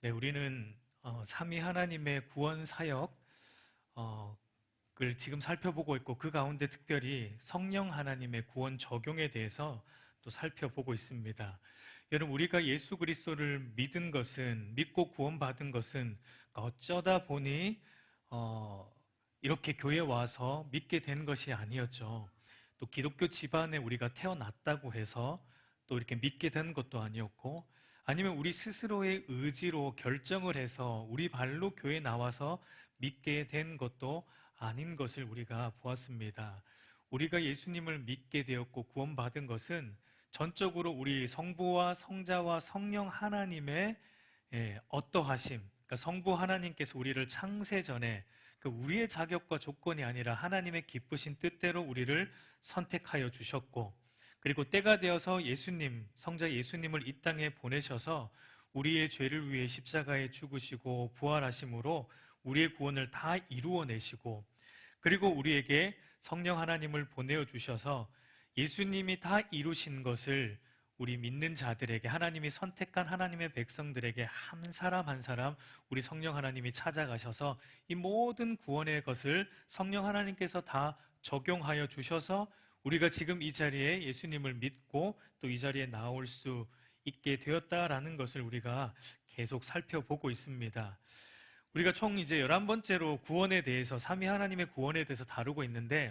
네, 우리는 삼위 하나님의 구원 사역을 지금 살펴보고 있고 그 가운데 특별히 성령 하나님의 구원 적용에 대해서 또 살펴보고 있습니다. 여러분, 우리가 예수 그리스도를 믿고 구원받은 것은 어쩌다 보니 이렇게 교회 와서 믿게 된 것이 아니었죠. 또 기독교 집안에 우리가 태어났다고 해서 또 이렇게 믿게 된 것도 아니었고, 아니면 우리 스스로의 의지로 결정을 해서 우리 발로 교회에 나와서 믿게 된 것도 아닌 것을 우리가 보았습니다. 우리가 예수님을 믿게 되었고 구원받은 것은 전적으로 우리 성부와 성자와 성령 하나님의 어떠하심, 그러니까 성부 하나님께서 우리를 창세 전에 우리의 자격과 조건이 아니라 하나님의 기쁘신 뜻대로 우리를 선택하여 주셨고, 그리고 때가 되어서 성자 예수님을 이 땅에 보내셔서 우리의 죄를 위해 십자가에 죽으시고 부활하심으로 우리의 구원을 다 이루어내시고, 그리고 우리에게 성령 하나님을 보내어 주셔서 예수님이 다 이루신 것을 우리 믿는 자들에게, 하나님이 선택한 하나님의 백성들에게 한 사람 한 사람 우리 성령 하나님이 찾아가셔서 이 모든 구원의 것을 성령 하나님께서 다 적용하여 주셔서 우리가 지금 이 자리에 예수님을 믿고 또 이 자리에 나올 수 있게 되었다라는 것을 우리가 계속 살펴보고 있습니다. 우리가 총 이제 11번째로 구원에 대해서, 삼위 하나님의 구원에 대해서 다루고 있는데,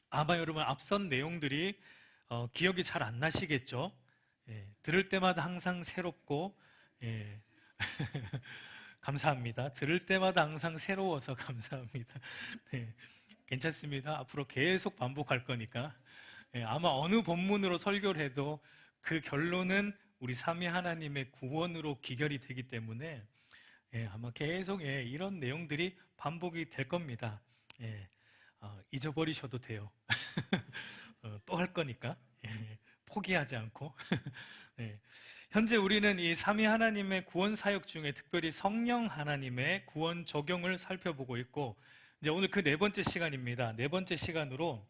아마 여러분 앞선 내용들이 기억이 잘 안 나시겠죠? 들을 때마다 항상 새롭고, 감사합니다. 들을 때마다 항상 새로워서 감사합니다. 네, 괜찮습니다. 앞으로 계속 반복할 거니까. 아마 어느 본문으로 설교를 해도 그 결론은 우리 삼위 하나님의 구원으로 기결이 되기 때문에 아마 계속 이런 내용들이 반복이 될 겁니다. 잊어버리셔도 돼요. 또 할 거니까 포기하지 않고. 현재 우리는 이 삼위 하나님의 구원 사역 중에 특별히 성령 하나님의 구원 적용을 살펴보고 있고, 이제 오늘 그 네 번째 시간입니다. 네 번째 시간으로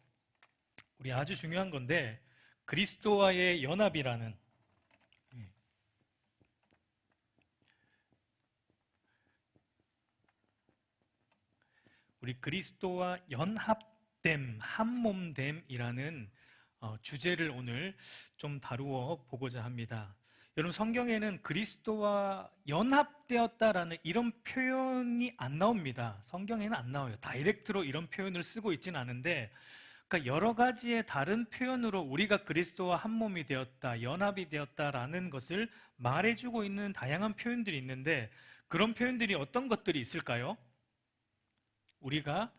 우리 아주 중요한 건데, 그리스도와의 연합이라는, 우리 그리스도와 연합됨, 한몸됨이라는 주제를 오늘 좀 다루어 보고자 합니다. 여러분, 성경에는 그리스도와 연합되었다라는 이런 표현이 안 나옵니다. 성경에는 안 나와요. 다이렉트로 이런 표현을 쓰고 있지는 않은데, 그러니까 여러 가지의 다른 표현으로 우리가 그리스도와 한 몸이 되었다, 연합이 되었다라는 것을 말해주고 있는 다양한 표현들이 있는데, 그런 표현들이 어떤 것들이 있을까요? 우리가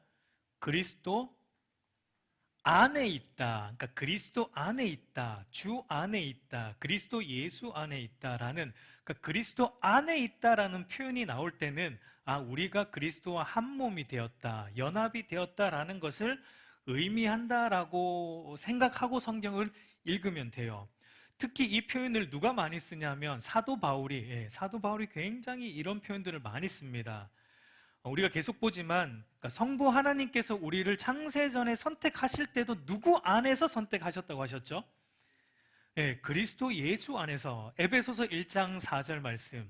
그리스도 안에 있다, 그러니까 그리스도 안에 있다, 주 안에 있다, 그리스도 예수 안에 있다라는, 그러니까 그리스도 안에 있다라는 표현이 나올 때는 우리가 그리스도와 한 몸이 되었다, 연합이 되었다라는 것을 의미한다라고 생각하고 성경을 읽으면 돼요. 특히 이 표현을 누가 많이 쓰냐면 사도 바울이 굉장히 이런 표현들을 많이 씁니다. 우리가 계속 보지만 성부 하나님께서 우리를 창세전에 선택하실 때도 누구 안에서 선택하셨다고 하셨죠? 그리스도 예수 안에서. 에베소서 1장 4절 말씀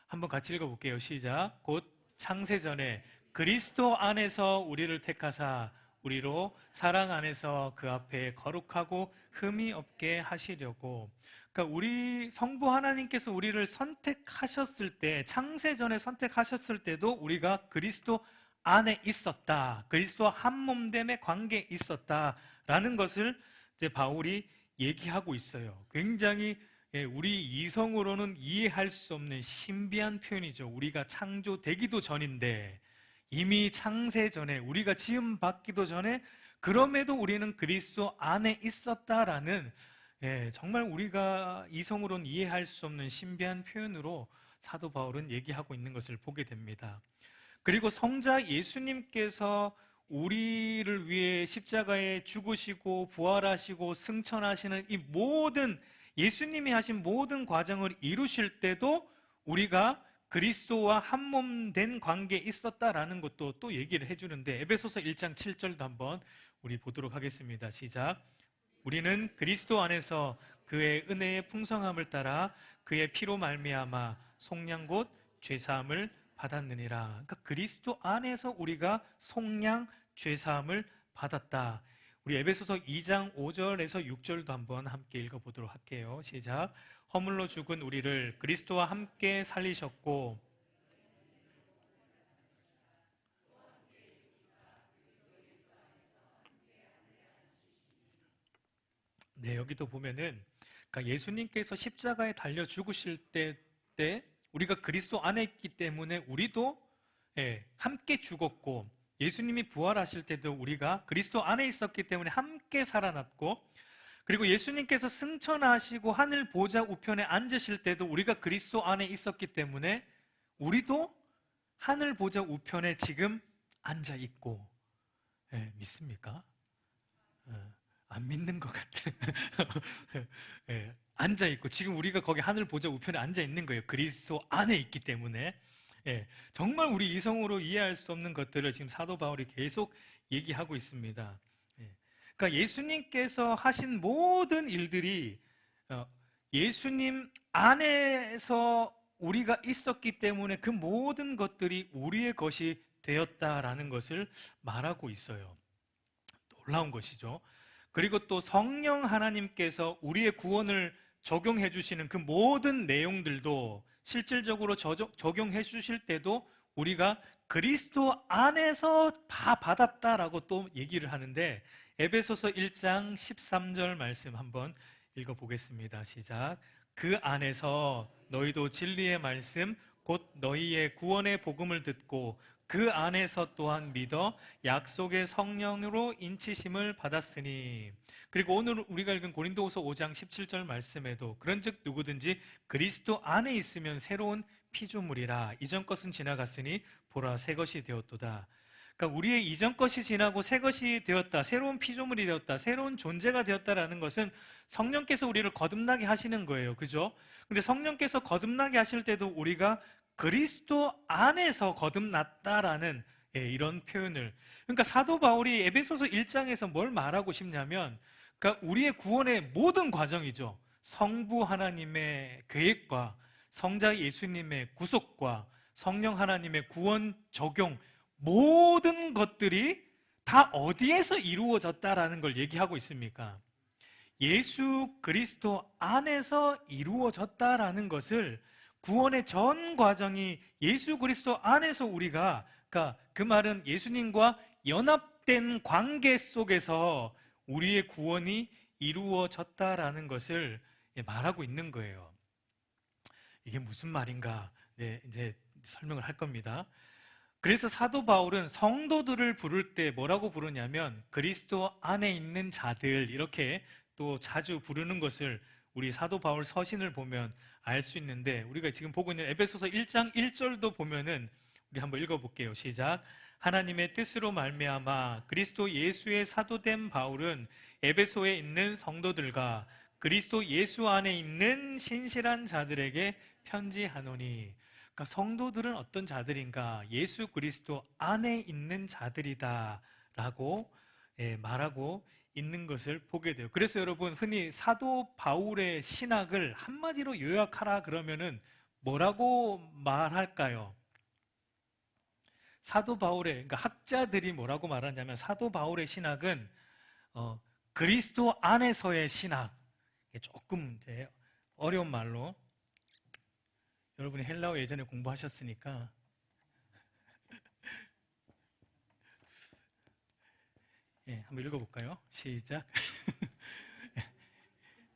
한번 같이 읽어볼게요. 시작. 곧 창세전에 그리스도 안에서 우리를 택하사 우리로 사랑 안에서 그 앞에 거룩하고 흠이 없게 하시려고. 그러니까 우리 성부 하나님께서 우리를 선택하셨을 때, 창세전에 선택하셨을 때도 우리가 그리스도 안에 있었다, 그리스도와 한몸됨의 관계에 있었다라는 것을 이제 바울이 얘기하고 있어요. 굉장히 우리 이성으로는 이해할 수 없는 신비한 표현이죠. 우리가 창조되기도 전인데, 이미 창세전에, 우리가 지음 받기도 전에, 그럼에도 우리는 그리스도 안에 있었다라는, 정말 우리가 이성으로는 이해할 수 없는 신비한 표현으로 사도 바울은 얘기하고 있는 것을 보게 됩니다. 그리고 성자 예수님께서 우리를 위해 십자가에 죽으시고 부활하시고 승천하시는 이 모든, 예수님이 하신 모든 과정을 이루실 때도 우리가 그리스도와 한몸된 관계에 있었다라는 것도 또 얘기를 해주는데, 에베소서 1장 7절도 한번 우리 보도록 하겠습니다. 시작. 우리는 그리스도 안에서 그의 은혜의 풍성함을 따라 그의 피로 말미암아 속량 곧 죄사함을 받았느니라. 그러니까 그리스도 안에서 우리가 속량 죄사함을 받았다. 우리 에베소서 2장 5절에서 6절도 한번 함께 읽어보도록 할게요. 시작. 허물로 죽은 우리를 그리스도와 함께 살리셨고 네, 여기도 보면은 그러니까 예수님께서 십자가에 달려 죽으실 때 우리가 그리스도 안에 있기 때문에 우리도 함께 죽었고 예수님이 부활하실 때도 우리가 그리스도 안에 있었기 때문에 함께 살아났고 그리고 예수님께서 승천하시고 하늘 보좌 우편에 앉으실 때도 우리가 그리스도 안에 있었기 때문에 우리도 하늘 보좌 우편에 지금 앉아 있고 믿습니까? 안 믿는 것 같아. 앉아 있고 지금 우리가 거기 하늘 보좌 우편에 앉아 있는 거예요. 그리스도 안에 있기 때문에. 정말 우리 이성으로 이해할 수 없는 것들을 지금 사도 바울이 계속 얘기하고 있습니다. 그러니까 예수님께서 하신 모든 일들이 예수님 안에서 우리가 있었기 때문에 그 모든 것들이 우리의 것이 되었다라는 것을 말하고 있어요. 놀라운 것이죠. 그리고 또 성령 하나님께서 우리의 구원을 적용해 주시는 그 모든 내용들도 실질적으로 적용해 주실 때도 우리가 그리스도 안에서 다 받았다라고 또 얘기를 하는데 에베소서 1장 13절 말씀 한번 읽어보겠습니다. 시작. 그 안에서 너희도 진리의 말씀 곧 너희의 구원의 복음을 듣고 그 안에서 또한 믿어 약속의 성령으로 인치심을 받았으니. 그리고 오늘 우리가 읽은 고린도후서 5장 17절 말씀에도 그런즉 누구든지 그리스도 안에 있으면 새로운 피조물이라 이전 것은 지나갔으니 보라 새 것이 되었도다. 그러니까 우리의 이전 것이 지나고 새 것이 되었다, 새로운 피조물이 되었다, 새로운 존재가 되었다라는 것은 성령께서 우리를 거듭나게 하시는 거예요. 그죠? 근데 성령께서 거듭나게 하실 때도 우리가 그리스도 안에서 거듭났다라는 이런 표현을, 그러니까 사도 바울이 에베소서 1장에서 뭘 말하고 싶냐면 그러니까 우리의 구원의 모든 과정이죠. 성부 하나님의 계획과 성자 예수님의 구속과 성령 하나님의 구원 적용, 모든 것들이 다 어디에서 이루어졌다라는 걸 얘기하고 있습니까? 예수 그리스도 안에서 이루어졌다라는 것을, 구원의 전 과정이 예수 그리스도 안에서 우리가, 그러니까 그 말은 예수님과 연합된 관계 속에서 우리의 구원이 이루어졌다라는 것을 말하고 있는 거예요. 이게 무슨 말인가? 네, 이제 설명을 할 겁니다. 그래서 사도 바울은 성도들을 부를 때 뭐라고 부르냐면 그리스도 안에 있는 자들, 이렇게 또 자주 부르는 것을 우리 사도 바울 서신을 보면 알 수 있는데, 우리가 지금 보고 있는 에베소서 1장 1절도 보면은 우리 한번 읽어볼게요. 시작. 하나님의 뜻으로 말미암아 그리스도 예수의 사도된 바울은 에베소에 있는 성도들과 그리스도 예수 안에 있는 신실한 자들에게 편지하노니. 그러니까 성도들은 어떤 자들인가? 예수 그리스도 안에 있는 자들이다라고 말하고 있는 것을 보게 돼요. 그래서 여러분, 흔히 사도 바울의 신학을 한마디로 요약하라 그러면은 뭐라고 말할까요? 사도 바울의, 그러니까 학자들이 뭐라고 말하냐면 사도 바울의 신학은 그리스도 안에서의 신학. 조금 이제 어려운 말로, 여러분이 헬라어 예전에 공부하셨으니까 한번 읽어볼까요? 시작.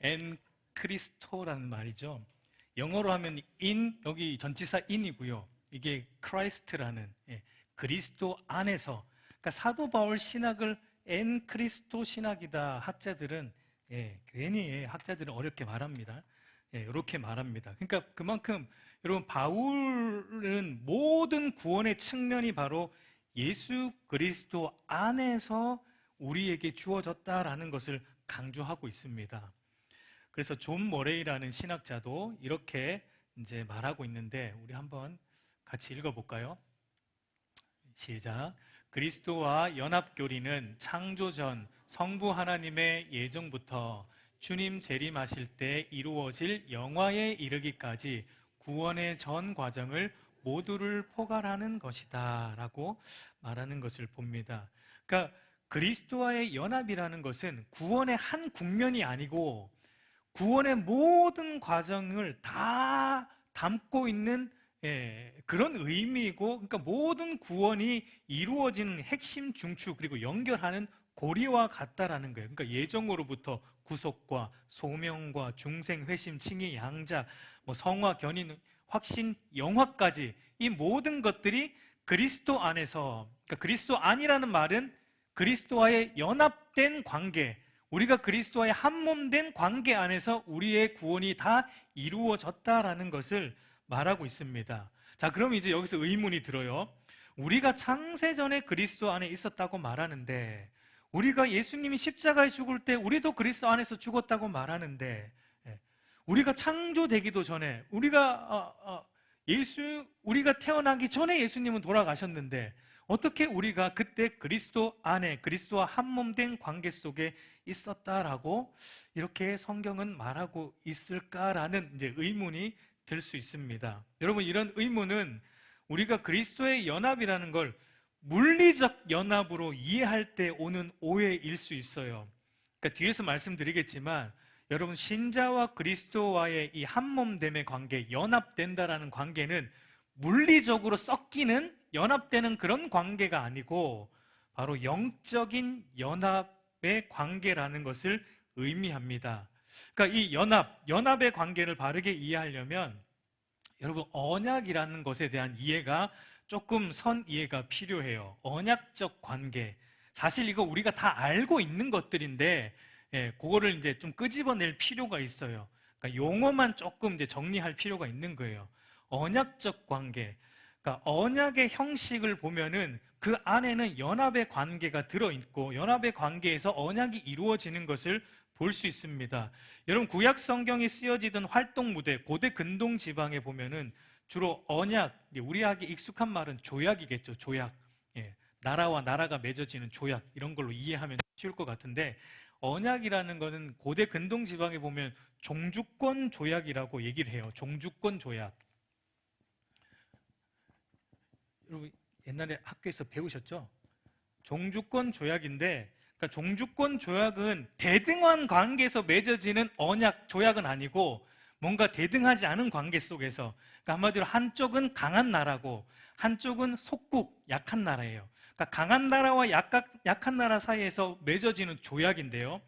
엔 크리스토라는 말이죠. 영어로 하면 in, 여기 전치사 in이고요. 이게 크라이스트라는, 그리스도 안에서. 그러니까 사도 바울 신학을 엔 크리스토 신학이다. 학자들은 괜히 학자들은 어렵게 말합니다. 이렇게 말합니다. 그러니까 그만큼 여러분, 바울은 모든 구원의 측면이 바로 예수 그리스도 안에서 우리에게 주어졌다라는 것을 강조하고 있습니다. 그래서 존 머레이라는 신학자도 이렇게 이제 말하고 있는데, 우리 한번 같이 읽어볼까요? 시작. 그리스도와 연합교리는 창조 전 성부 하나님의 예정부터 주님 재림하실 때 이루어질 영화에 이르기까지 구원의 전 과정을 모두를 포괄하는 것이다 라고 말하는 것을 봅니다. 그러니까 그리스도와의 연합이라는 것은 구원의 한 국면이 아니고 구원의 모든 과정을 다 담고 있는 그런 의미이고, 그러니까 모든 구원이 이루어지는 핵심 중추 그리고 연결하는 고리와 같다라는 거예요. 그러니까 예정으로부터 구속과 소명과 중생, 회심, 칭의, 양자, 성화, 견인, 확신, 영화까지 이 모든 것들이 그리스도 안에서, 그러니까 그리스도 안이라는 말은 그리스도와의 연합된 관계, 우리가 그리스도와의 한몸된 관계 안에서 우리의 구원이 다 이루어졌다라는 것을 말하고 있습니다. 자, 그럼 이제 여기서 의문이 들어요. 우리가 창세전에 그리스도 안에 있었다고 말하는데, 우리가 예수님이 십자가에 죽을 때 우리도 그리스도 안에서 죽었다고 말하는데, 우리가 창조되기도 전에 우리가 태어나기 전에 예수님은 돌아가셨는데 어떻게 우리가 그때 그리스도 안에 그리스도와 한몸된 관계 속에 있었다라고 이렇게 성경은 말하고 있을까라는 이제 의문이 들 수 있습니다. 여러분, 이런 의문은 우리가 그리스도의 연합이라는 걸 물리적 연합으로 이해할 때 오는 오해일 수 있어요. 그러니까 뒤에서 말씀드리겠지만 여러분, 신자와 그리스도와의 이 한몸됨의 관계, 연합된다라는 관계는 물리적으로 섞이는, 연합되는 그런 관계가 아니고 바로 영적인 연합의 관계라는 것을 의미합니다. 그러니까 이 연합의 관계를 바르게 이해하려면 여러분, 언약이라는 것에 대한 이해가 조금 선 이해가 필요해요. 언약적 관계. 사실 이거 우리가 다 알고 있는 것들인데 그거를 이제 좀 끄집어낼 필요가 있어요. 그러니까 용어만 조금 이제 정리할 필요가 있는 거예요. 언약적 관계. 그러니까 언약의 형식을 보면은 그 안에는 연합의 관계가 들어있고 연합의 관계에서 언약이 이루어지는 것을 볼 수 있습니다. 여러분, 구약 성경이 쓰여지던 활동 무대, 고대 근동 지방에 보면은 주로 언약, 우리에게 익숙한 말은 조약이겠죠. 조약. 나라와 나라가 맺어지는 조약, 이런 걸로 이해하면 쉬울 것 같은데, 언약이라는 것은 고대 근동 지방에 보면 종주권 조약이라고 얘기를 해요. 종주권 조약. 여러분, 옛날에 학교에서 배우셨죠? 종주권 조약인데, 그러니까 종주권 조약은 대등한 관계에서 맺어지는 언약, 조약은 아니고 뭔가 대등하지 않은 관계 속에서, 그러니까 한마디로 한쪽은 강한 나라고 한쪽은 속국, 약한 나라예요. 그러니까 강한 나라와 약한 나라 사이에서 맺어지는 조약인데요.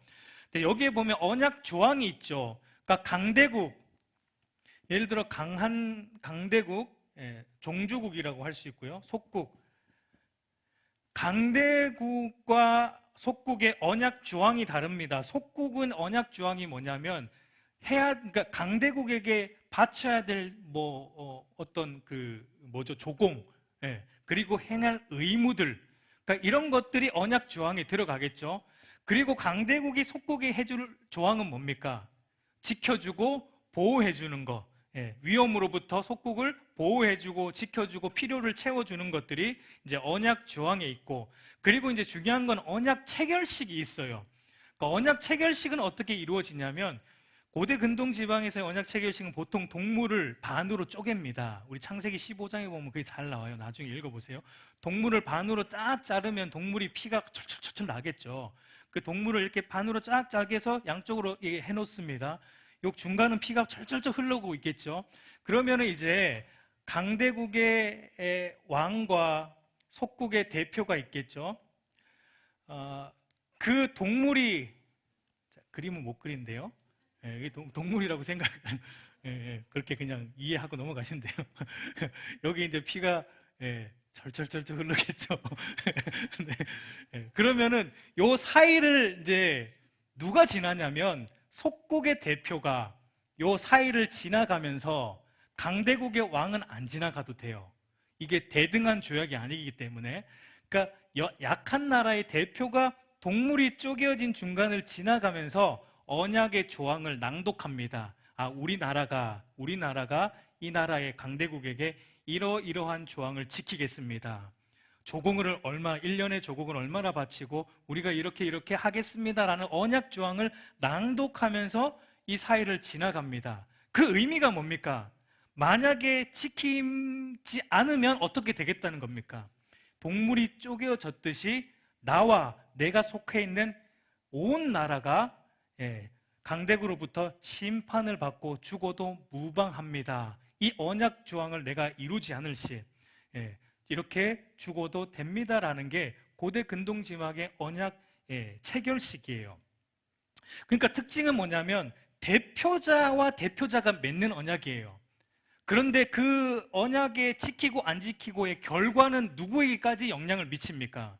근데 여기에 보면 언약 조항이 있죠. 그러니까 강대국, 예를 들어 강대국, 종주국이라고 할 수 있고요. 속국. 강대국과 속국의 언약 조항이 다릅니다. 속국은 언약 조항이 뭐냐면 그러니까 강대국에게 바쳐야 될 조공, 그리고 행할 의무들, 그러니까 이런 것들이 언약 조항에 들어가겠죠. 그리고 강대국이 속국에 해줄 조항은 뭡니까? 지켜주고 보호해주는 거, 위험으로부터 속국을 보호해주고 지켜주고 필요를 채워주는 것들이 이제 언약 조항에 있고, 그리고 이제 중요한 건 언약 체결식이 있어요. 그러니까 언약 체결식은 어떻게 이루어지냐면 고대 근동 지방에서의 언약 체결식은 보통 동물을 반으로 쪼갭니다. 우리 창세기 15장에 보면 그게 잘 나와요. 나중에 읽어보세요. 동물을 반으로 딱 자르면 동물이 피가 철철철철 나겠죠. 그 동물을 이렇게 반으로 쫙 짜게서 양쪽으로 해놓습니다. 요 중간은 피가 철철철 흘러오고 있겠죠. 그러면 이제 강대국의 왕과 속국의 대표가 있겠죠. 그 동물이, 그림은 못 그린데요. 동물이라고 생각, 그렇게 그냥 이해하고 넘어가시면 돼요. 여기 이제 피가 철철철철 흐르겠죠. 그러면은 요 사이를 이제 누가 지나냐면 속국의 대표가 요 사이를 지나가면서 강대국의 왕은 안 지나가도 돼요. 이게 대등한 조약이 아니기 때문에. 그러니까 약한 나라의 대표가 동물이 쪼개어진 중간을 지나가면서 언약의 조항을 낭독합니다. 우리나라가 이 나라의 강대국에게 이러이러한 조항을 지키겠습니다. 1년에 조공을 얼마나 바치고 우리가 이렇게 하겠습니다라는 언약 조항을 낭독하면서 이 사이를 지나갑니다. 그 의미가 뭡니까? 만약에 지키지 않으면 어떻게 되겠다는 겁니까? 동물이 쪼개어졌듯이 나와 내가 속해 있는 온 나라가 강대국으로부터 심판을 받고 죽어도 무방합니다. 이 언약 조항을 내가 이루지 않을 시 이렇게 죽어도 됩니다라는 게 고대 근동지막의 언약 체결식이에요. 그러니까 특징은 뭐냐면 대표자와 대표자가 맺는 언약이에요. 그런데 그 언약에 지키고 안 지키고의 결과는 누구에게까지 영향을 미칩니까?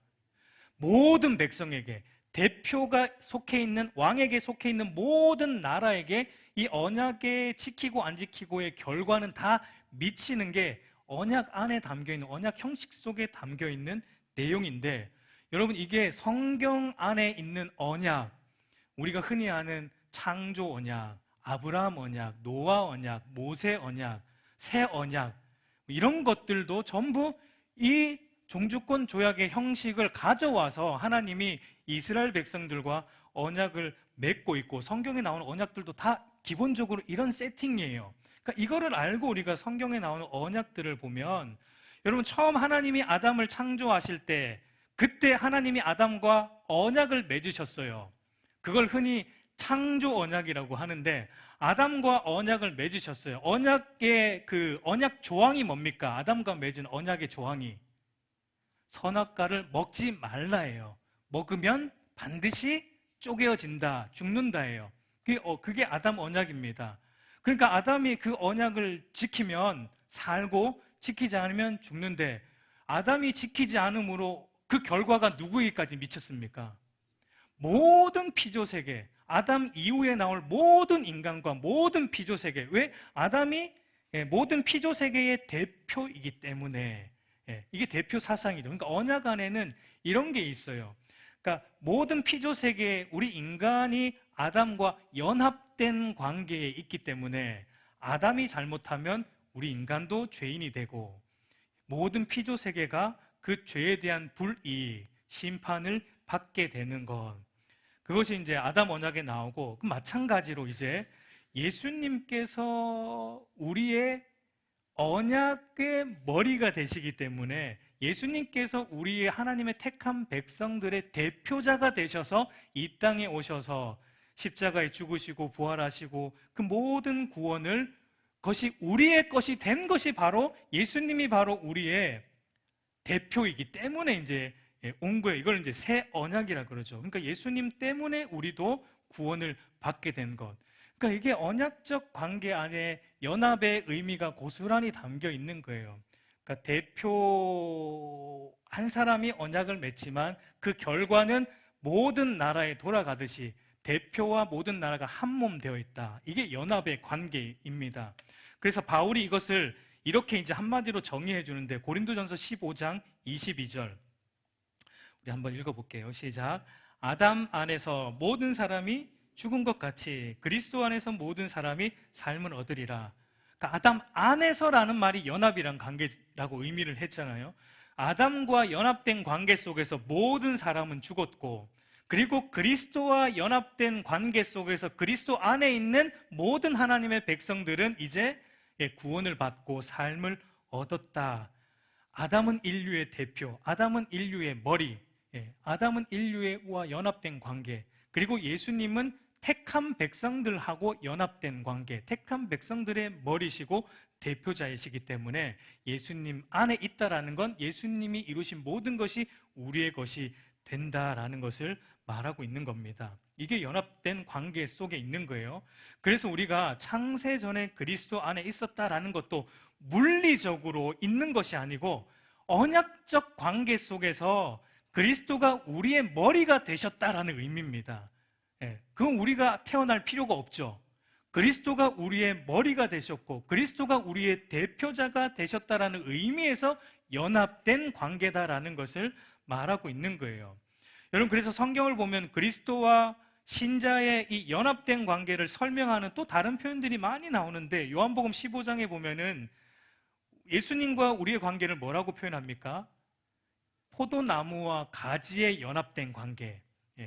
모든 백성에게, 대표가 속해 있는, 왕에게 속해 있는 모든 나라에게 이 언약에 지키고 안 지키고의 결과는 다 미치는 게 언약 안에 담겨 있는, 언약 형식 속에 담겨 있는 내용인데, 여러분, 이게 성경 안에 있는 언약, 우리가 흔히 아는 창조 언약, 아브라함 언약, 노아 언약, 모세 언약, 새 언약, 이런 것들도 전부 이 종주권 조약의 형식을 가져와서 하나님이 이스라엘 백성들과 언약을 맺고 있고, 성경에 나오는 언약들도 다 기본적으로 이런 세팅이에요. 그러니까 이거를 알고 우리가 성경에 나오는 언약들을 보면, 여러분, 처음 하나님이 아담을 창조하실 때 그때 하나님이 아담과 언약을 맺으셨어요. 그걸 흔히 창조 언약이라고 하는데, 아담과 언약을 맺으셨어요. 언약의 그 언약 조항이 뭡니까? 아담과 맺은 언약의 조항이 선악과를 먹지 말라예요. 먹으면 반드시 쪼개어진다, 죽는다예요. 그게 아담 언약입니다. 그러니까 아담이 그 언약을 지키면 살고 지키지 않으면 죽는데, 아담이 지키지 않음으로 그 결과가 누구에게까지 미쳤습니까? 모든 피조세계, 아담 이후에 나올 모든 인간과 모든 피조세계. 왜? 아담이 모든 피조세계의 대표이기 때문에. 이게 대표 사상이죠. 그러니까 언약 안에는 이런 게 있어요. 그러니까 모든 피조세계에 우리 인간이 아담과 연합된 관계에 있기 때문에, 아담이 잘못하면 우리 인간도 죄인이 되고, 모든 피조세계가 그 죄에 대한 불이익, 심판을 받게 되는 것, 그것이 이제 아담 언약에 나오고, 그 마찬가지로 이제 예수님께서 우리의 언약의 머리가 되시기 때문에, 예수님께서 우리의 하나님의 택한 백성들의 대표자가 되셔서 이 땅에 오셔서 십자가에 죽으시고 부활하시고 그 모든 구원을, 그것이 우리의 것이 된 것이 바로 예수님이 바로 우리의 대표이기 때문에 이제 온 거예요. 이걸 이제 새 언약이라 그러죠. 그러니까 예수님 때문에 우리도 구원을 받게 된 것. 그러니까 이게 언약적 관계 안에 연합의 의미가 고스란히 담겨 있는 거예요. 그러니까 대표 한 사람이 언약을 맺지만 그 결과는 모든 나라에 돌아가듯이 대표와 모든 나라가 한 몸 되어 있다. 이게 연합의 관계입니다. 그래서 바울이 이것을 이렇게 이제 한마디로 정의해 주는데, 고린도전서 15장 22절 우리 한번 읽어볼게요. 시작. 아담 안에서 모든 사람이 죽은 것 같이 그리스도 안에서 모든 사람이 삶을 얻으리라. 그러니까 아담 안에서라는 말이 연합이란 관계라고 의미를 했잖아요. 아담과 연합된 관계 속에서 모든 사람은 죽었고, 그리고 그리스도와 연합된 관계 속에서 그리스도 안에 있는 모든 하나님의 백성들은 이제 구원을 받고 삶을 얻었다. 아담은 인류의 대표, 아담은 인류의 머리, 아담은 인류와 연합된 관계, 그리고 예수님은 택한 백성들하고 연합된 관계, 택한 백성들의 머리시고 대표자이시기 때문에 예수님 안에 있다라는 건 예수님이 이루신 모든 것이 우리의 것이 된다라는 것을 말하고 있는 겁니다. 이게 연합된 관계 속에 있는 거예요. 그래서 우리가 창세 전에 그리스도 안에 있었다라는 것도 물리적으로 있는 것이 아니고 언약적 관계 속에서 그리스도가 우리의 머리가 되셨다라는 의미입니다. 그건 우리가 태어날 필요가 없죠. 그리스도가 우리의 머리가 되셨고 그리스도가 우리의 대표자가 되셨다라는 의미에서 연합된 관계다라는 것을 말하고 있는 거예요. 여러분, 그래서 성경을 보면 그리스도와 신자의 이 연합된 관계를 설명하는 또 다른 표현들이 많이 나오는데, 요한복음 15장에 보면은 예수님과 우리의 관계를 뭐라고 표현합니까? 포도나무와 가지의 연합된 관계.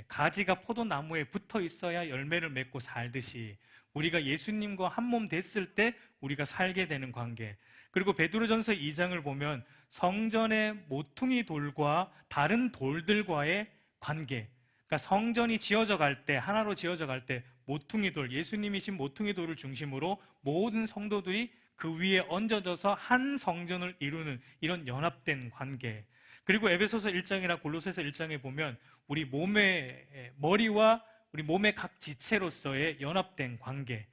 가지가 포도나무에 붙어 있어야 열매를 맺고 살듯이 우리가 예수님과 한 몸 됐을 때 우리가 살게 되는 관계. 그리고 베드로전서 2장을 보면 성전의 모퉁이 돌과 다른 돌들과의 관계. 그러니까 성전이 지어져 갈 때, 하나로 지어져 갈 때 모퉁이 돌, 예수님이신 모퉁이 돌을 중심으로 모든 성도들이 그 위에 얹어져서 한 성전을 이루는 이런 연합된 관계. 그리고 에베소서 1장이나 골로새서 1장에 보면 우리 몸의 머리와 우리 몸의 각 지체로서의 연합된 관계,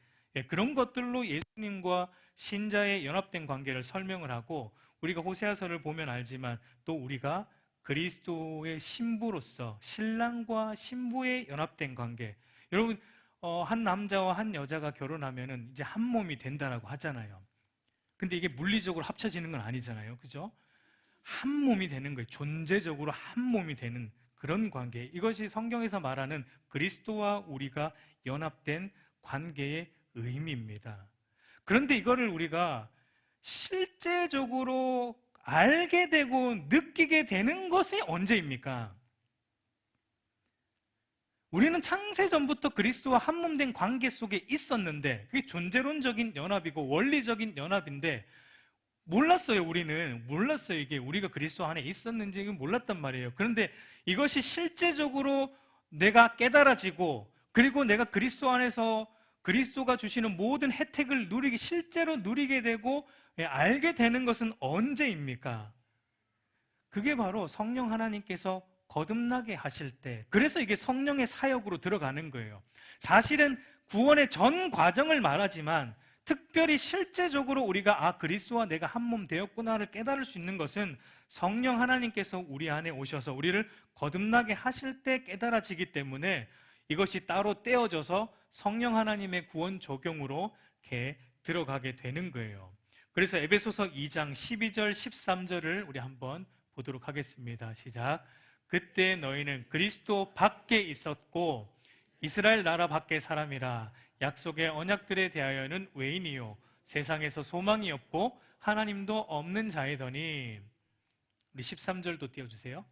그런 것들로 예수님과 신자의 연합된 관계를 설명을 하고, 우리가 호세아서를 보면 알지만 또 우리가 그리스도의 신부로서 신랑과 신부의 연합된 관계. 여러분, 한 남자와 한 여자가 결혼하면은 이제 한 몸이 된다라고 하잖아요. 근데 이게 물리적으로 합쳐지는 건 아니잖아요, 그죠? 한 몸이 되는 거예요. 존재적으로 한 몸이 되는 그런 관계. 이것이 성경에서 말하는 그리스도와 우리가 연합된 관계의 의미입니다. 그런데 이거를 우리가 실제적으로 알게 되고 느끼게 되는 것이 언제입니까? 우리는 창세전부터 그리스도와 한 몸 된 관계 속에 있었는데, 그게 존재론적인 연합이고 원리적인 연합인데 몰랐어요. 우리는 몰랐어요. 이게 우리가 그리스도 안에 있었는지 몰랐단 말이에요. 그런데 이것이 실제적으로 내가 깨달아지고, 그리고 내가 그리스도 안에서 그리스도가 주시는 모든 혜택을 실제로 누리게 되고 알게 되는 것은 언제입니까? 그게 바로 성령 하나님께서 거듭나게 하실 때, 그래서 이게 성령의 사역으로 들어가는 거예요. 사실은 구원의 전 과정을 말하지만 특별히 실제적으로 우리가 그리스도와 내가 한 몸 되었구나를 깨달을 수 있는 것은 성령 하나님께서 우리 안에 오셔서 우리를 거듭나게 하실 때 깨달아지기 때문에 이것이 따로 떼어져서 성령 하나님의 구원 적용으로 이렇게 들어가게 되는 거예요. 그래서 에베소서 2장 12절 13절을 우리 한번 보도록 하겠습니다. 시작. 그때 너희는 그리스도 밖에 있었고 이스라엘 나라 밖의 사람이라. 약속의 언약들에 대하여는 외인이요 세상에서 소망이 없고 하나님도 없는 자이더니. 우리 13절도 띄워주세요.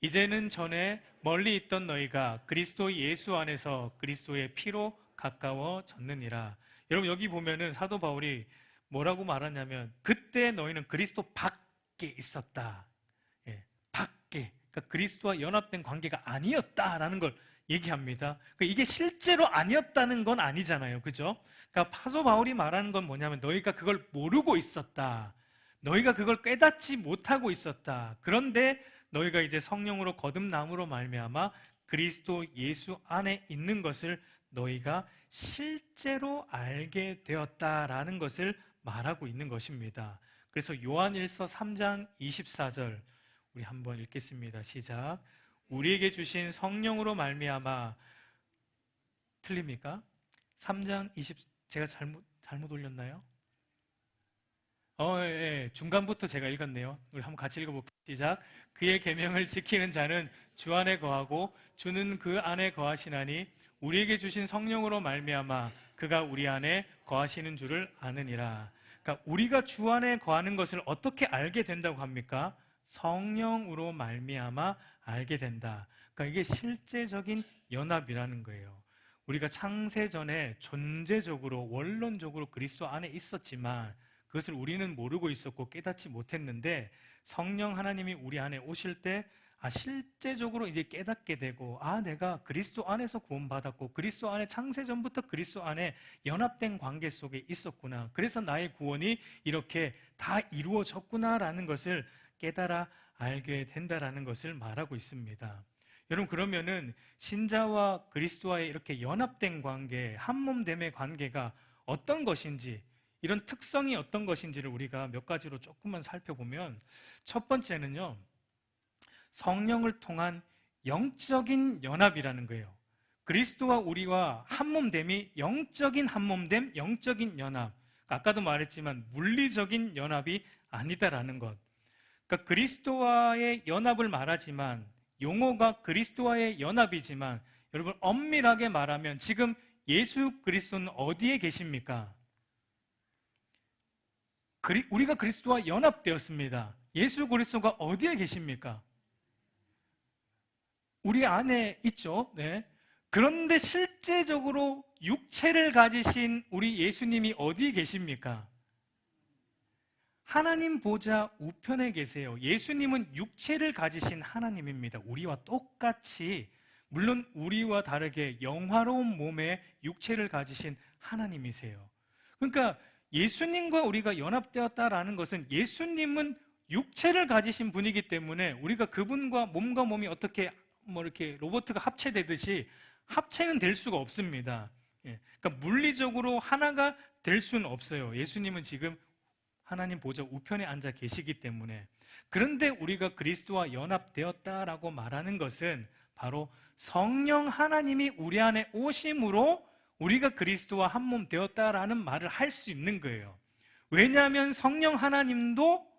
이제는 전에 멀리 있던 너희가 그리스도 예수 안에서 그리스도의 피로 가까워졌느니라. 여러분, 여기 보면은 사도 바울이 뭐라고 말하냐면 그때 너희는 그리스도 밖에 있었다. 밖에, 그러니까 그리스도와 연합된 관계가 아니었다라는 걸 얘기합니다. 이게 실제로 아니었다는 건 아니잖아요, 그죠? 그러니까 사도 바울이 말하는 건 뭐냐면 너희가 그걸 모르고 있었다. 너희가 그걸 깨닫지 못하고 있었다. 그런데 너희가 이제 성령으로 거듭남으로 말미암아 그리스도 예수 안에 있는 것을 너희가 실제로 알게 되었다라는 것을 말하고 있는 것입니다. 그래서 요한일서 3장 24절 우리 한번 읽겠습니다. 시작. 우리에게 주신 성령으로 말미암아. 틀립니까? 3장 20 제가 잘못 올렸나요? 예. 중간부터 제가 읽었네요. 우리 한번 같이 읽어볼게요. 시작. 그의 계명을 지키는 자는 주 안에 거하고 주는 그 안에 거하시나니 우리에게 주신 성령으로 말미암아 그가 우리 안에 거하시는 줄을 아느니라. 그러니까 우리가 주 안에 거하는 것을 어떻게 알게 된다고 합니까? 성령으로 말미암아 알게 된다. 그러니까 이게 실제적인 연합이라는 거예요. 우리가 창세전에 존재적으로 원론적으로 그리스도 안에 있었지만 그것을 우리는 모르고 있었고 깨닫지 못했는데 성령 하나님이 우리 안에 오실 때 실제적으로 이제 깨닫게 되고 내가 그리스도 안에서 구원받았고 그리스도 안에 창세전부터 그리스도 안에 연합된 관계 속에 있었구나. 그래서 나의 구원이 이렇게 다 이루어졌구나라는 것을 깨달아 알게 된다라는 것을 말하고 있습니다. 여러분, 그러면은 신자와 그리스도와의 이렇게 연합된 관계, 한몸됨의 관계가 어떤 것인지, 이런 특성이 어떤 것인지를 우리가 몇 가지로 조금만 살펴보면, 첫 번째는요, 성령을 통한 영적인 연합이라는 거예요. 그리스도와 우리와 한몸됨이 영적인 한몸됨, 영적인 연합. 아까도 말했지만 물리적인 연합이 아니다라는 것. 그러니까 그리스도와의 연합을 말하지만 용어가 그리스도와의 연합이지만 여러분, 엄밀하게 말하면 지금 예수 그리스도는 어디에 계십니까? 우리가 그리스도와 연합되었습니다. 예수 그리스도가 어디에 계십니까? 우리 안에 있죠. 네. 그런데 실제적으로 육체를 가지신 우리 예수님이 어디 계십니까? 하나님 보좌 우편에 계세요. 예수님은 육체를 가지신 하나님입니다. 우리와 똑같이, 물론 우리와 다르게 영화로운 몸에 육체를 가지신 하나님이세요. 그러니까 예수님과 우리가 연합되었다라는 것은 예수님은 육체를 가지신 분이기 때문에 우리가 그분과 몸과 몸이 어떻게 이렇게 로봇가 합체되듯이 합체는 될 수가 없습니다. 그러니까 물리적으로 하나가 될 수는 없어요. 예수님은 지금 하나님 보좌 우편에 앉아 계시기 때문에. 그런데 우리가 그리스도와 연합되었다라고 말하는 것은 바로 성령 하나님이 우리 안에 오심으로 우리가 그리스도와 한 몸 되었다라는 말을 할 수 있는 거예요. 왜냐하면 성령 하나님도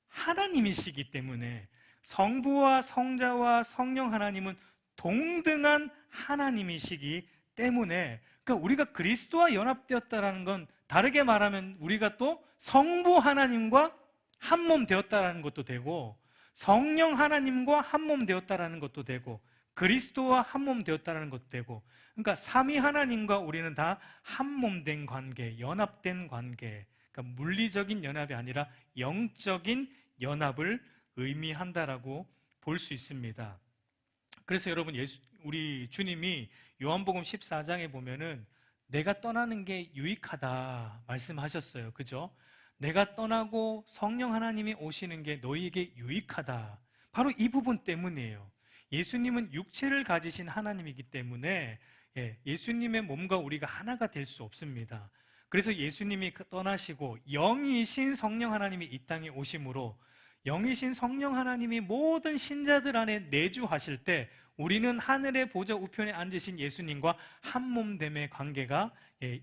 하나님이시기 때문에, 성부와 성자와 성령 하나님은 동등한 하나님이시기 때문에, 그러니까 우리가 그리스도와 연합되었다라는 건 다르게 말하면 우리가 또 성부 하나님과 한 몸 되었다라는 것도 되고, 성령 하나님과 한 몸 되었다라는 것도 되고, 그리스도와 한 몸 되었다라는 것도 되고, 그러니까 삼위 하나님과 우리는 다 한 몸 된 관계, 연합된 관계, 그러니까 물리적인 연합이 아니라 영적인 연합을 의미한다라고 볼 수 있습니다. 그래서 여러분, 우리 주님이 요한복음 14장에 보면은 내가 떠나는 게 유익하다 말씀하셨어요. 그죠? 내가 떠나고 성령 하나님이 오시는 게 너희에게 유익하다. 바로 이 부분 때문이에요. 예수님은 육체를 가지신 하나님이기 때문에 예수님의 몸과 우리가 하나가 될 수 없습니다. 그래서 예수님이 떠나시고 영이신 성령 하나님이 이 땅에 오심으로 영이신 성령 하나님이 모든 신자들 안에 내주하실 때 우리는 하늘의 보좌 우편에 앉으신 예수님과 한 몸됨의 관계가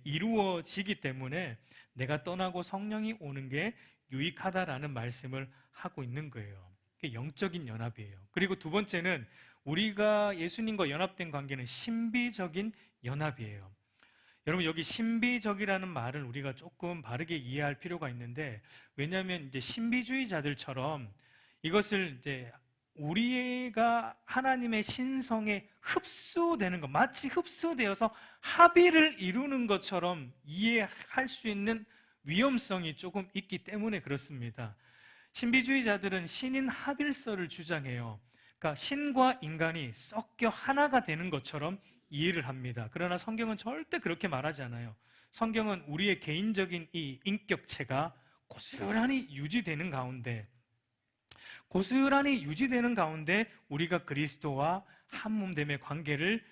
이루어지기 때문에 내가 떠나고 성령이 오는 게 유익하다라는 말씀을 하고 있는 거예요. 그게 영적인 연합이에요. 그리고 두 번째는 우리가 예수님과 연합된 관계는 신비적인 연합이에요. 여러분, 여기 신비적이라는 말을 우리가 조금 바르게 이해할 필요가 있는데, 왜냐하면 이제 신비주의자들처럼 이것을 이제 우리가 하나님의 신성에 흡수되는 것, 마치 흡수되어서 합의를 이루는 것처럼 이해할 수 있는 위험성이 조금 있기 때문에 그렇습니다. 신비주의자들은 신인 합일설을 주장해요. 그러니까 신과 인간이 섞여 하나가 되는 것처럼 이해를 합니다. 그러나 성경은 절대 그렇게 말하지 않아요. 성경은 우리의 개인적인 이 인격체가 고스란히 유지되는 가운데 우리가 그리스도와 한 몸됨의 관계를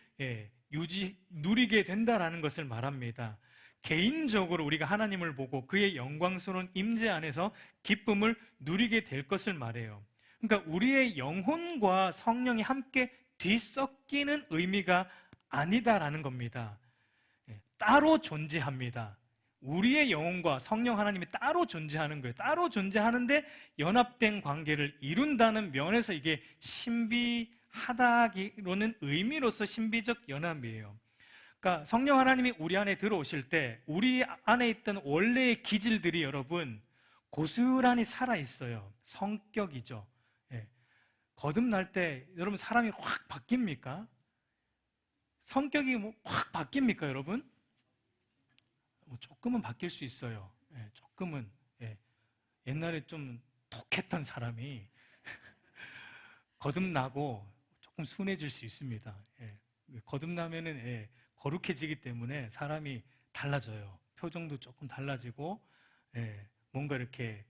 누리게 된다라는 것을 말합니다. 개인적으로 우리가 하나님을 보고 그의 영광스러운 임재 안에서 기쁨을 누리게 될 것을 말해요. 그러니까 우리의 영혼과 성령이 함께 뒤섞이는 의미가 아니다라는 겁니다. 따로 존재합니다. 우리의 영혼과 성령 하나님이 따로 존재하는 거예요. 따로 존재하는데 연합된 관계를 이룬다는 면에서 이게 신비하다기로는 의미로서 신비적 연합이에요. 그러니까 성령 하나님이 우리 안에 들어오실 때 우리 안에 있던 원래의 기질들이 여러분 고스란히 살아있어요. 성격이죠. 거듭날 때 여러분 사람이 확 바뀝니까? 성격이 확 바뀝니까, 여러분? 조금은 바뀔 수 있어요. 조금은. 옛날에 좀 독했던 사람이 거듭나고 조금 순해질 수 있습니다. 거듭나면은 거룩해지기 때문에 사람이 달라져요. 표정도 조금 달라지고, 뭔가 이렇게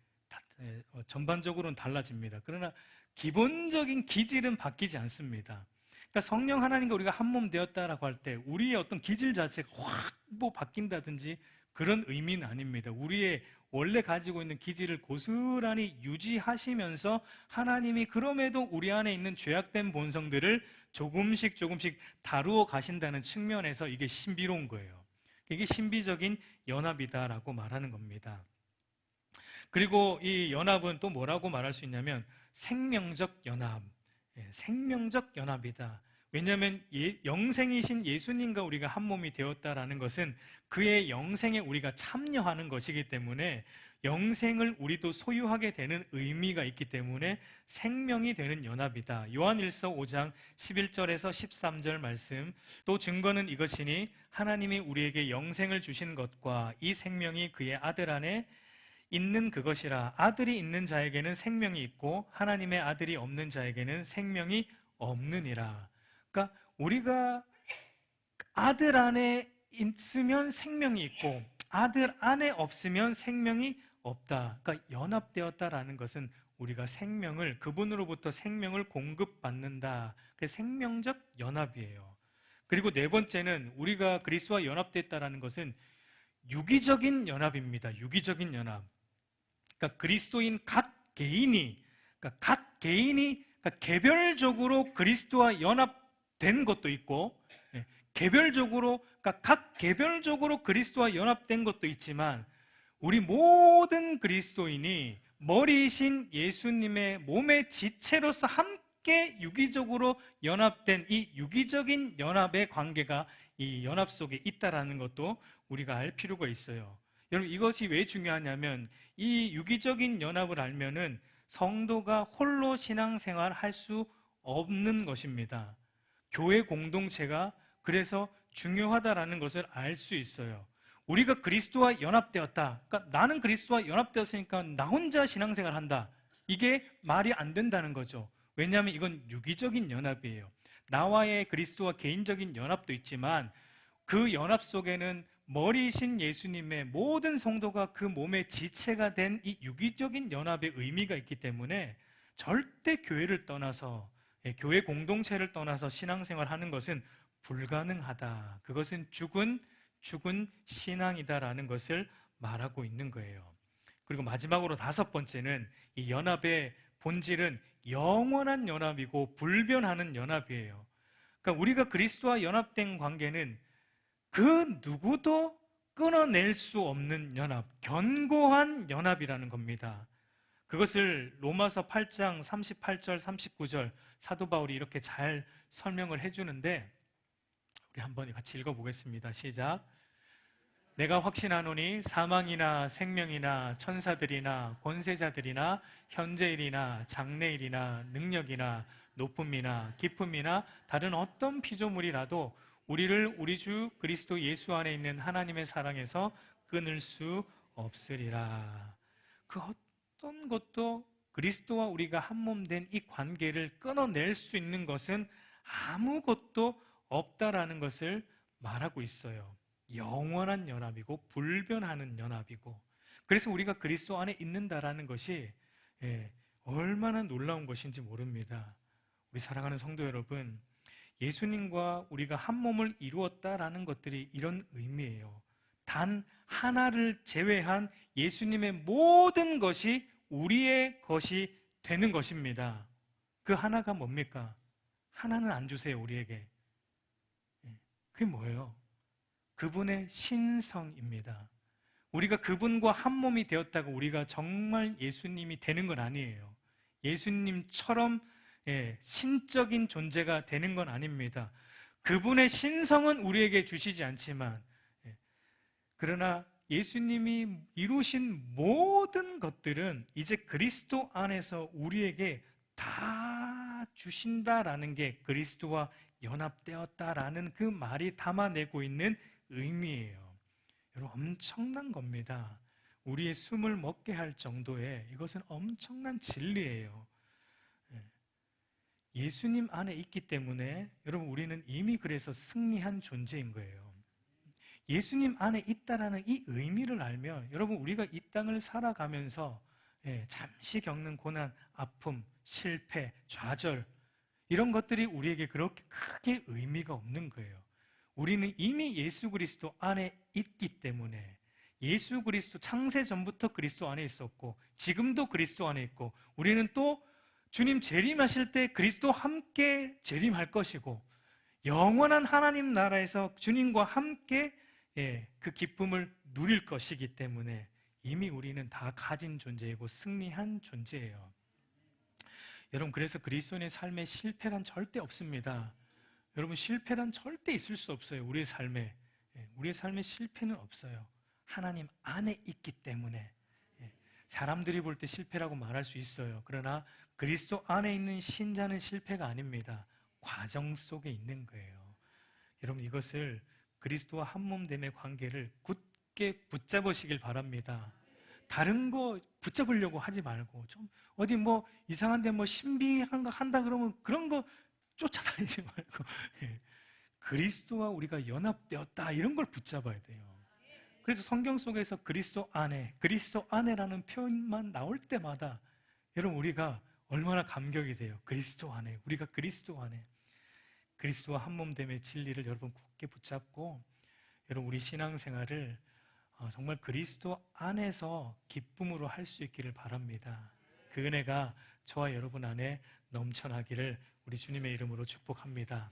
전반적으로는 달라집니다. 그러나 기본적인 기질은 바뀌지 않습니다. 그러니까 성령 하나님과 우리가 한 몸 되었다라고 할 때 우리의 어떤 기질 자체가 확 바뀐다든지 그런 의미는 아닙니다. 우리의 원래 가지고 있는 기질을 고스란히 유지하시면서 하나님이 그럼에도 우리 안에 있는 죄악된 본성들을 조금씩 다루어 가신다는 측면에서 이게 신비로운 거예요. 이게 신비적인 연합이다라고 말하는 겁니다. 그리고 이 연합은 또 뭐라고 말할 수 있냐면 생명적 연합. 생명적 연합이다. 왜냐하면 영생이신 예수님과 우리가 한 몸이 되었다라는 것은 그의 영생에 우리가 참여하는 것이기 때문에 영생을 우리도 소유하게 되는 의미가 있기 때문에 생명이 되는 연합이다. 요한일서 5장 11절에서 13절 말씀. 또 증거는 이것이니 하나님이 우리에게 영생을 주신 것과 이 생명이 그의 아들 안에 있는 그것이라. 아들이 있는 자에게는 생명이 있고 하나님의 아들이 없는 자에게는 생명이 없느니라. 그러니까 우리가 아들 안에 있으면 생명이 있고 아들 안에 없으면 생명이 없다. 그러니까 연합되었다라는 것은 우리가 생명을, 그분으로부터 생명을 공급받는다. 그게 생명적 연합이에요. 그리고 네 번째는 우리가 그리스도와 연합됐다라는 것은 유기적인 연합입니다. 유기적인 연합. 그러니까 그리스도인 각 개인이, 그러니까 개별적으로 그리스도와 연합된 것도 있고, 개별적으로, 그러니까 각 개별적으로 그리스도와 연합된 것도 있지만, 우리 모든 그리스도인이 머리이신 예수님의 몸의 지체로서 함께 유기적으로 연합된 이 유기적인 연합의 관계가 이 연합 속에 있다라는 것도 우리가 알 필요가 있어요. 여러분, 이것이 왜 중요하냐면 이 유기적인 연합을 알면은 성도가 홀로 신앙생활 할 수 없는 것입니다. 교회 공동체가 그래서 중요하다라는 것을 알 수 있어요. 우리가 그리스도와 연합되었다. 그러니까 나는 그리스도와 연합되었으니까 나 혼자 신앙생활 한다. 이게 말이 안 된다는 거죠. 왜냐하면 이건 유기적인 연합이에요. 나와의 그리스도와 개인적인 연합도 있지만 그 연합 속에는 머리이신 예수님의 모든 성도가 그 몸의 지체가 된 이 유기적인 연합의 의미가 있기 때문에 절대 교회를 떠나서, 교회 공동체를 떠나서 신앙생활하는 것은 불가능하다. 그것은 죽은 신앙이다라는 것을 말하고 있는 거예요. 그리고 마지막으로 다섯 번째는 이 연합의 본질은 영원한 연합이고 불변하는 연합이에요. 그러니까 우리가 그리스도와 연합된 관계는 그 누구도 끊어낼 수 없는 연합, 견고한 연합이라는 겁니다. 그것을 로마서 8장 38절 39절 사도 바울이 이렇게 잘 설명을 해주는데 우리 한번 같이 읽어보겠습니다. 시작. 내가 확신하노니 사망이나 생명이나 천사들이나 권세자들이나 현재일이나 장래일이나 능력이나 높음이나 깊음이나 다른 어떤 피조물이라도 우리를 우리 주 그리스도 예수 안에 있는 하나님의 사랑에서 끊을 수 없으리라. 그 어떤 것도 그리스도와 우리가 한 몸 된 이 관계를 끊어낼 수 있는 것은 아무것도 없다라는 것을 말하고 있어요. 영원한 연합이고 불변하는 연합이고, 그래서 우리가 그리스도 안에 있는다라는 것이 얼마나 놀라운 것인지 모릅니다. 우리 사랑하는 성도 여러분, 예수님과 우리가 한 몸을 이루었다라는 것들이 이런 의미예요. 단 하나를 제외한 예수님의 모든 것이 우리의 것이 되는 것입니다. 그 하나가 뭡니까? 하나는 안 주세요, 우리에게. 그게 뭐예요? 그분의 신성입니다. 우리가 그분과 한 몸이 되었다고 우리가 정말 예수님이 되는 건 아니에요. 예수님처럼 신적인 존재가 되는 건 아닙니다. 그분의 신성은 우리에게 주시지 않지만, 그러나 예수님이 이루신 모든 것들은 이제 그리스도 안에서 우리에게 다 주신다라는 게 그리스도와 연합되었다라는 그 말이 담아내고 있는 의미예요. 여러분, 엄청난 겁니다. 우리의 숨을 먹게 할 정도의 이것은 엄청난 진리예요. 예수님 안에 있기 때문에 여러분, 우리는 이미 그래서 승리한 존재인 거예요. 예수님 안에 있다라는 이 의미를 알면 여러분, 우리가 이 땅을 살아가면서 잠시 겪는 고난, 아픔, 실패, 좌절, 이런 것들이 우리에게 그렇게 크게 의미가 없는 거예요. 우리는 이미 예수 그리스도 안에 있기 때문에, 예수 그리스도 창세 전부터 그리스도 안에 있었고 지금도 그리스도 안에 있고, 우리는 또 주님 재림하실 때 그리스도 함께 재림할 것이고, 영원한 하나님 나라에서 주님과 함께 그 기쁨을 누릴 것이기 때문에 이미 우리는 다 가진 존재이고 승리한 존재예요. 여러분, 그래서 그리스도인의 삶에 실패란 절대 없습니다. 여러분, 실패란 절대 있을 수 없어요. 우리의 삶에 실패는 없어요. 하나님 안에 있기 때문에. 사람들이 볼 때 실패라고 말할 수 있어요. 그러나 그리스도 안에 있는 신자는 실패가 아닙니다. 과정 속에 있는 거예요. 여러분, 이것을 그리스도와 한몸됨의 관계를 굳게 붙잡으시길 바랍니다. 다른 거 붙잡으려고 하지 말고, 좀 어디 뭐 이상한데 뭐 신비한 거 한다 그러면 그런 거 쫓아다니지 말고 예. 그리스도와 우리가 연합되었다, 이런 걸 붙잡아야 돼요. 그래서 성경 속에서 그리스도 안에라는 표현만 나올 때마다 여러분, 우리가 얼마나 감격이 돼요. 그리스도 안에, 우리가 그리스도 안에, 그리스도와 한몸됨의 진리를 여러분 굳게 붙잡고, 여러분 우리 신앙생활을 정말 그리스도 안에서 기쁨으로 할 수 있기를 바랍니다. 그 은혜가 저와 여러분 안에 넘쳐나기를 우리 주님의 이름으로 축복합니다.